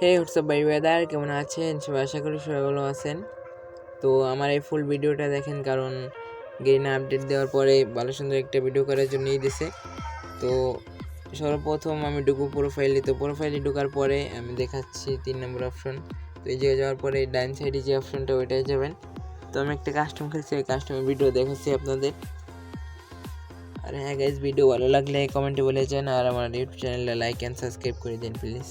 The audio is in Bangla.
হে হোয়াটসঅ্যাপ ভাই ওয়েদার কেমন আছেন সবাই? আশা করি সবাই ভালো আছেন। তো আমার এই ফুল ভিডিওটা দেখেন, কারণ গেরিনা আপডেট দেওয়ার পরে ভালো সুন্দর একটা ভিডিও করার জন্যই দিছে। তো সর্বপ্রথম আমি ঢুকবো প্রোফাইলে। তো প্রোফাইলে ঢোকার পরে আমি দেখাচ্ছি 3 নম্বর অপশন। তো এই জায়গায় যাওয়ার পরে ডাইন সাইডে যে অপশনটা ওইটাই যাবেন। তো আমি একটা কাস্টম খেলছি, ওই কাস্টমের ভিডিও দেখাচ্ছি আপনাদের। আর হ্যাঁ গাইজ, ভিডিও ভালো লাগলে কমেন্টে বলে যান, আর আমার ইউটিউব চ্যানেলটা লাইক অ্যান্ড সাবস্ক্রাইব করে দিন প্লিজ।